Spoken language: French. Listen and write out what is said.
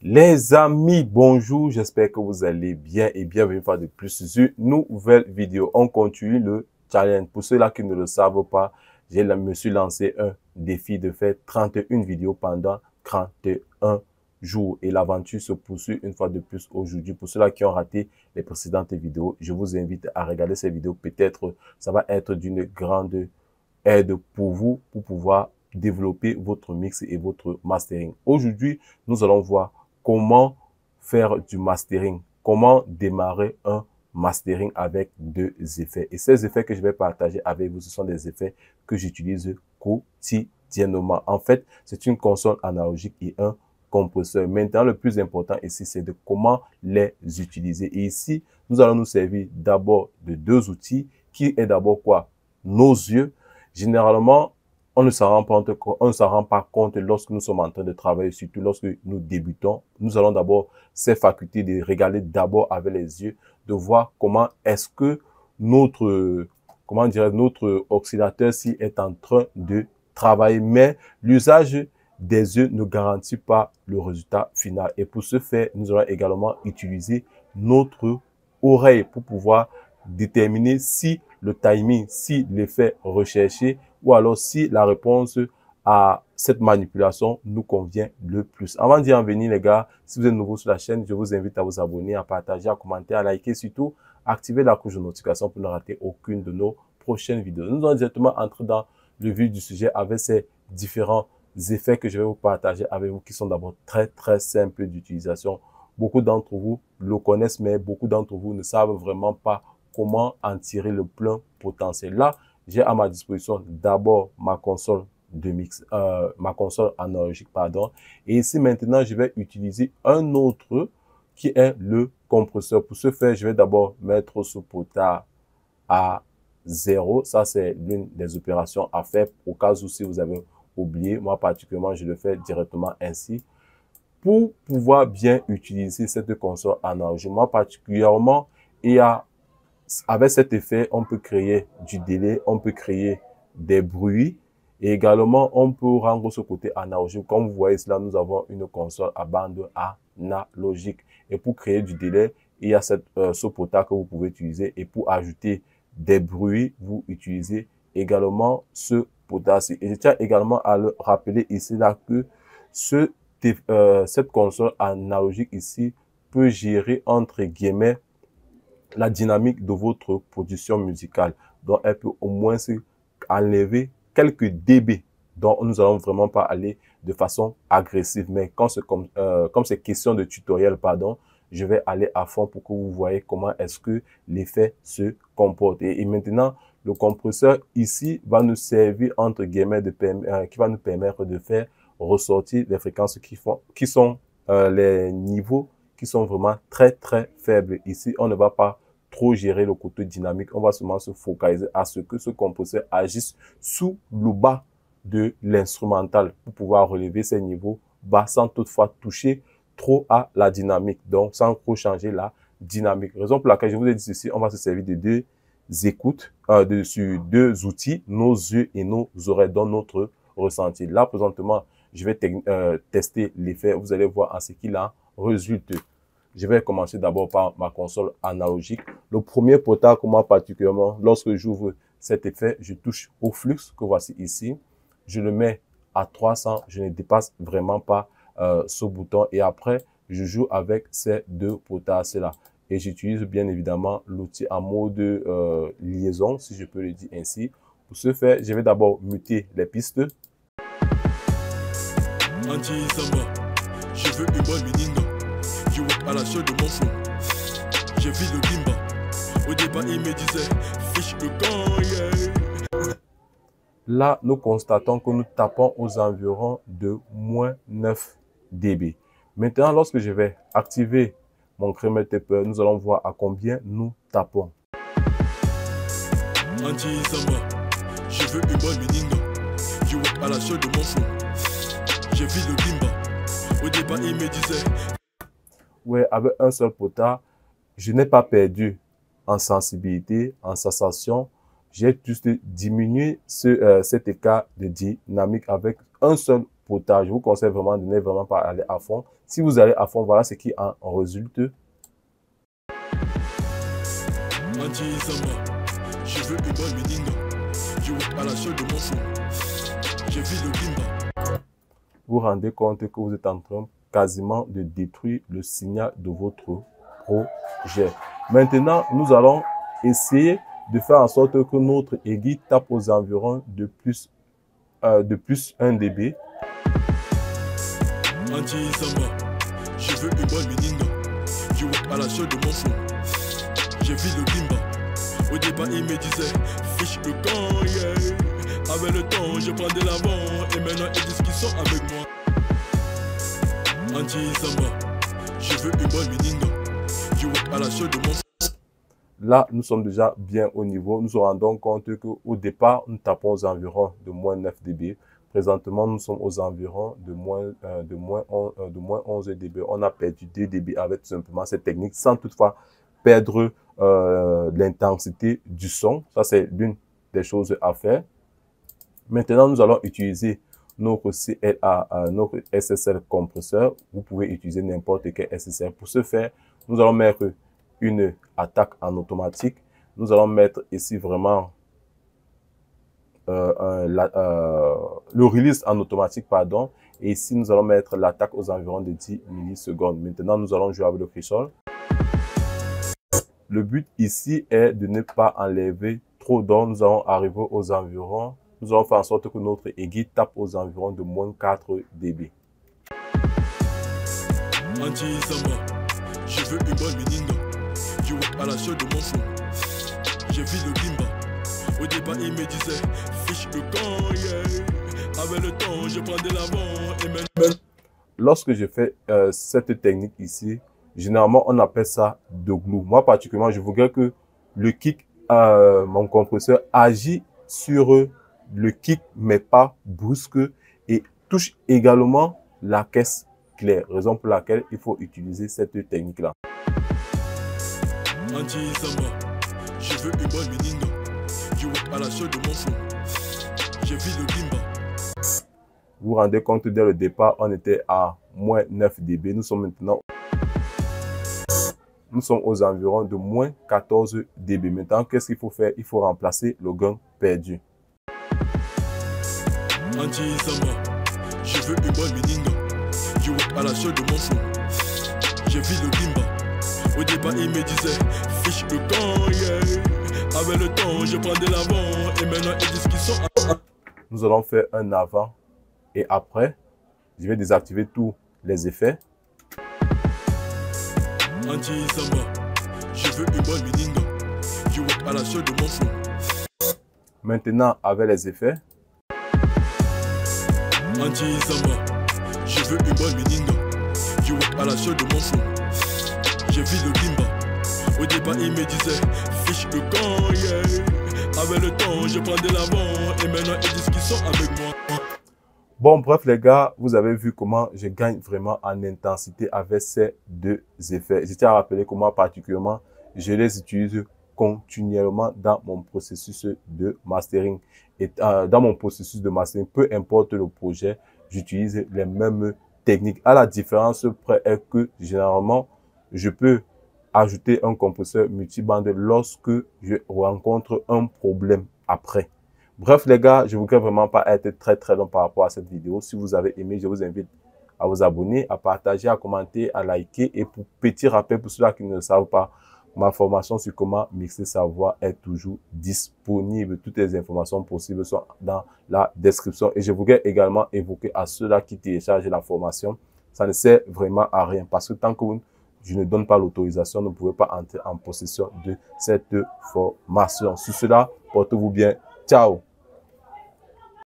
Les amis, bonjour, j'espère que vous allez bien et bienvenue une fois de plus sur une nouvelle vidéo. On continue le challenge. Pour ceux-là qui ne le savent pas, me suis lancé un défi de faire 31 vidéos pendant 31 jours. Et l'aventure se poursuit une fois de plus aujourd'hui. Pour ceux-là qui ont raté les précédentes vidéos, je vous invite à regarder ces vidéos. Peut-être ça va être d'une grande aide pour vous pour pouvoir développer votre mix et votre mastering. Aujourd'hui, nous allons voir comment faire du mastering, comment démarrer un mastering avec deux effets. Et ces effets que je vais partager avec vous, ce sont des effets que j'utilise quotidiennement. En fait, c'est une console analogique et un compresseur. Maintenant, le plus important ici, c'est de comment les utiliser. Et ici, nous allons nous servir d'abord de deux outils qui est d'abord quoi? Nos yeux. Généralement, on ne s'en rend pas compte lorsque nous sommes en train de travailler, surtout lorsque nous débutons. Nous allons d'abord ces facultés de regarder d'abord avec les yeux, de voir comment est-ce que notre oscillateur-ci est en train de travailler. Mais l'usage des yeux ne garantit pas le résultat final. Et pour ce faire, nous allons également utiliser notre oreille pour pouvoir déterminer si le timing, si l'effet recherché ou alors si la réponse à cette manipulation nous convient le plus. Avant d'y en venir, les gars, si vous êtes nouveau sur la chaîne, je vous invite à vous abonner, à partager, à commenter, à liker, surtout activer la cloche de notification pour ne rater aucune de nos prochaines vidéos. Nous allons directement entrer dans le vif du sujet avec ces différents effets que je vais vous partager avec vous qui sont d'abord très simples d'utilisation. Beaucoup d'entre vous le connaissent, mais beaucoup d'entre vous ne savent vraiment pas comment en tirer le plein potentiel. Là, j'ai à ma disposition d'abord ma console ma console analogique, pardon. Et ici, maintenant, je vais utiliser un autre qui est le compresseur. Pour ce faire, je vais d'abord mettre ce potard à 0. Ça, c'est l'une des opérations à faire au cas où si vous avez oublié. Moi, particulièrement, je le fais directement ainsi. Pour pouvoir bien utiliser cette console analogique, moi, particulièrement, avec cet effet, on peut créer du délai, on peut créer des bruits et également, on peut rendre ce côté analogique. Comme vous voyez cela, nous avons une console à bande analogique. Et pour créer du délai, il y a ce potard que vous pouvez utiliser. Et pour ajouter des bruits, vous utilisez également ce potard-ci. Et je tiens également à le rappeler ici là que cette console analogique ici peut gérer entre guillemets la dynamique de votre production musicale. Donc, elle peut au moins enlever quelques dB. Donc, nous allons vraiment pas aller de façon agressive. Mais quand c'est comme c'est question de tutoriel, pardon, je vais aller à fond pour que vous voyez comment est-ce que l'effet se comporte. Et maintenant, le compresseur ici va nous servir entre guillemets qui va nous permettre de faire ressortir les fréquences qui sont les niveaux qui sont vraiment très faibles. Ici, on ne va pas trop gérer le côté dynamique. On va seulement se focaliser à ce que ce compresseur agisse sous le bas de l'instrumental pour pouvoir relever ces niveaux bas sans toutefois toucher trop à la dynamique. Donc, sans trop changer la dynamique. Raison pour laquelle je vous ai dit ceci, on va se servir de deux écoutes, sur deux outils, nos yeux et nos oreilles dans notre ressenti. Là, présentement, je vais tester l'effet. Vous allez voir en ce qu'il en résulte. Je vais commencer d'abord par ma console analogique. Le premier potard que moi particulièrement, lorsque j'ouvre cet effet, je touche au flux que voici ici. Je le mets à 300, je ne dépasse vraiment pas ce bouton. Et après, je joue avec ces deux potards-là. Et j'utilise bien évidemment l'outil en mode liaison, si je peux le dire ainsi. Pour ce faire, je vais d'abord muter les pistes. Je veux une bonne menina. Je walk à la chaude de mon fond. J'ai vu le bimba. Au départ, il me disait, fiche le camp, yeah. Là, nous constatons que nous tapons aux environs de moins 9 dB. Maintenant, lorsque je vais activer mon crémel taper, nous allons voir à combien nous tapons. Anti-Zamba, je veux une bonne menina. Je walk à la chaude de mon fond. J'ai vu le bimba. Au départ, il me disait... Ouais, avec un seul potard, je n'ai pas perdu en sensibilité, en sensation. J'ai juste diminué cet écart de dynamique avec un seul tapotage. Je vous conseille vraiment de ne vraiment pas aller à fond. Si vous allez à fond, voilà ce qui en résulte. Je veux une bonne meninga. Je veux à la sueur de mon front. Je vis le bimba. Vous rendez compte que vous êtes en train quasiment de détruire le signal de votre projet. Maintenant, nous allons essayer de faire en sorte que notre aiguille tape aux environs de plus 1 dB. Je veux une bonne meninga. Je veux à la sueur de mon front. Je vis le bimba. Au départ, il me disait, fiche le camp, yeah. Avec le temps, je prends de l'avant. Et maintenant, ils disent qu'ils sont avec moi. Anti-Samba, je veux une bonne meninga. Je veux à la sueur de mon... Là, nous sommes déjà bien au niveau. Nous nous rendons compte qu'au départ, nous tapons aux environs de moins 9 dB. Présentement, nous sommes aux environs de moins 11 dB. On a perdu 2 dB avec tout simplement cette technique sans toutefois perdre l'intensité du son. Ça, c'est l'une des choses à faire. Maintenant, nous allons utiliser notre CLA, notre SSL compresseur. Vous pouvez utiliser n'importe quel SSL. Pour ce faire, nous allons mettre une attaque en automatique. Nous allons mettre ici vraiment le release en automatique, pardon. Et ici, nous allons mettre l'attaque aux environs de 10 millisecondes. Maintenant, nous allons jouer avec le crystal. Le but ici est de ne pas enlever trop d'ondes. Nous allons arriver aux environs. Nous allons faire en sorte que notre aiguille tape aux environs de moins 4 dB. Anti-Samba, je veux une bonne meninga. Je veux à la sueur de mon front. Je vis le bimba. Au départ, il me disait, fiche le camp, yeah. Avec le temps, je prends de l'avant. Et maintenant... Lorsque je fais cette technique ici, généralement, on appelle ça de glue. Moi, particulièrement, je voudrais que le kick, mon compresseur, agit sur le kick, mais pas brusque, et touche également la caisse claire. Raison pour laquelle il faut utiliser cette technique-là. Anti-Samba, je veux une bonne meninga. Je veux à la sueur de mon front. Je vis le bimba. Vous vous rendez compte, dès le départ, on était à moins 9 dB. Nous sommes maintenant... Nous sommes aux environs de moins 14 dB. Maintenant, qu'est-ce qu'il faut faire? Il faut remplacer le gain perdu. Anti-Samba, je veux une bonne meninga. Je veux à la sueur de mon front. Je vis le bimba. Au départ, il me disait, fiche le camp, yeah. Avec le temps, je prends de l'avant. Et maintenant, ils disent qu'ils sont... Nous allons faire un avant et après. Je vais désactiver tous les effets. Anti-Samba, je veux une bonne meninga. Je veux à la sueur de mon front. Maintenant, avec les effets. Anti-Samba, je veux une bonne meninga. Je veux à la sueur de mon front. Je vis le bimba. Au départ, il me disait, fiche le camp, yeah. Avec le temps, je prends de l'avant. Et maintenant, ils disent qu'ils sont avec moi. Bon, bref, les gars, vous avez vu comment je gagne vraiment en intensité avec ces deux effets. Je tiens à rappeler comment particulièrement je les utilise continuellement dans mon processus de mastering. Et dans mon processus de mastering, peu importe le projet, j'utilise les mêmes techniques. À la différence près est que généralement, je peux ajouter un compresseur multibande lorsque je rencontre un problème après. Bref, les gars, je ne voudrais vraiment pas être très long par rapport à cette vidéo. Si vous avez aimé, je vous invite à vous abonner, à partager, à commenter, à liker. Et pour petit rappel, pour ceux qui ne le savent pas, ma formation sur comment mixer sa voix est toujours disponible. Toutes les informations possibles sont dans la description. Et je voudrais également évoquer à ceux-là qui téléchargent la formation, ça ne sert vraiment à rien. Parce que tant que je ne donne pas l'autorisation, vous ne pouvez pas entrer en possession de cette formation. Sur cela, portez-vous bien. Ciao.